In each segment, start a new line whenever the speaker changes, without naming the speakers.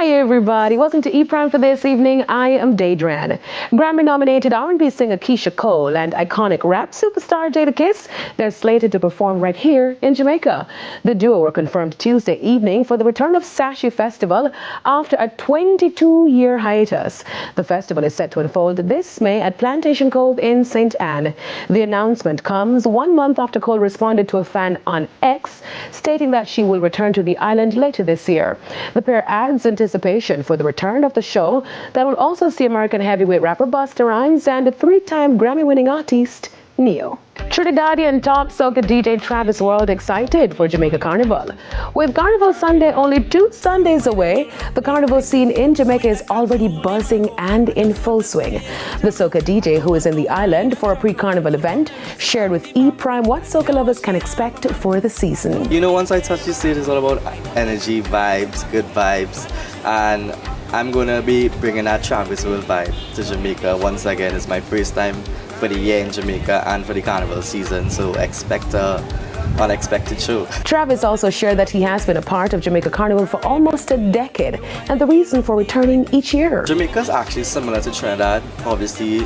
Hi everybody, welcome to E Prime for this evening. I am Daedran. Grammy-nominated R&B singer Keisha Cole and iconic rap superstar Jada Kiss, they're slated to perform right here in Jamaica. The duo were confirmed Tuesday evening for the return of Sashi Festival after a 22-year hiatus. The festival is set to unfold this May at Plantation Cove in St. Anne. The announcement comes 1 month after Cole responded to a fan on X, stating that she will return to the island later this year. The pair adds anticipation for the return of the show that will also see American heavyweight rapper Busta Rhymes and a 3-time Grammy-winning artist, Neo. Trinidadian top soca DJ Travis World excited for Jamaica Carnival. With Carnival Sunday only 2 Sundays away, the carnival scene in Jamaica is already buzzing and in full swing. The soca DJ, who is in the island for a pre-carnival event, shared with E Prime what soca lovers can expect for the season.
You know, once I touch the stage, it's all about energy, vibes, good vibes, and I'm gonna be bringing that Travis World vibe to Jamaica once again. It's my first time for the year in Jamaica and for the carnival season, so expect a unexpected show.
Travis also shared that he has been a part of Jamaica Carnival for almost a decade and the reason for returning each year.
Jamaica's actually similar to Trinidad, obviously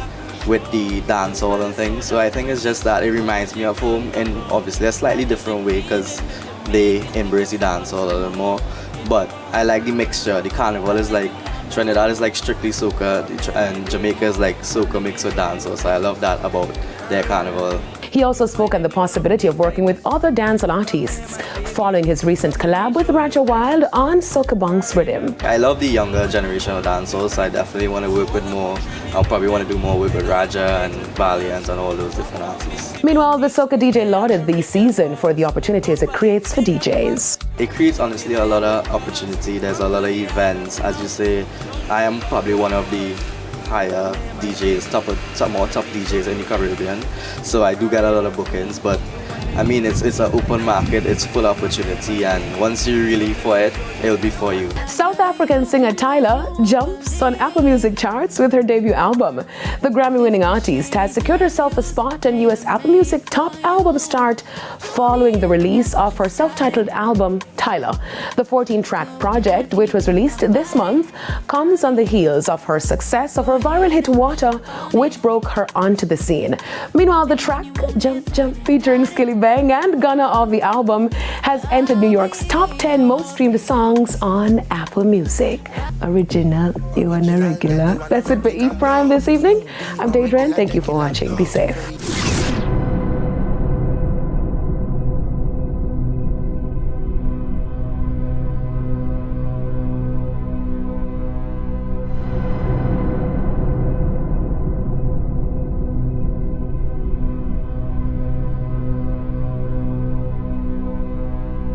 with the dancehall and things, so I think it's just that it reminds me of home in obviously a slightly different way because they embrace the dancehall a little more. But I like the mixture. The carnival is like, Trinidad is like strictly soca and Jamaica is like soca mixed with dancehall, so I love that about their carnival.
He also spoke on the possibility of working with other dancehall artists following his recent collab with Raja Wild on Soca Bong's rhythm.
I love the younger generation of dancehall, so I definitely want to work with more. I'll probably want to do more work with Raja and Valiant and all those different artists.
Meanwhile, the soca DJ lauded the season for the opportunities it creates for DJs.
It creates honestly a lot of opportunity. There's a lot of events. As you say, I am probably one of the higher DJs, top DJs in the Caribbean, so I do get a lot of bookings, but I mean it's an open market, it's full opportunity, and once you're really for it, it'll be for you.
South African singer Tyla jumps on Apple Music charts with her debut album. The Grammy-winning artist has secured herself a spot on US Apple Music top album chart following the release of her self-titled album Tyla. The 14-track project, which was released this month, comes on the heels of her success of her viral hit Water, which broke her onto the scene. Meanwhile, the track Jump Jump featuring Skilly Bang and Gunna of the album has entered New York's top 10 most streamed songs on Apple Music. Original, you want a regular? That's it for E Prime this evening. I'm Daedran. Thank you for watching. Be safe.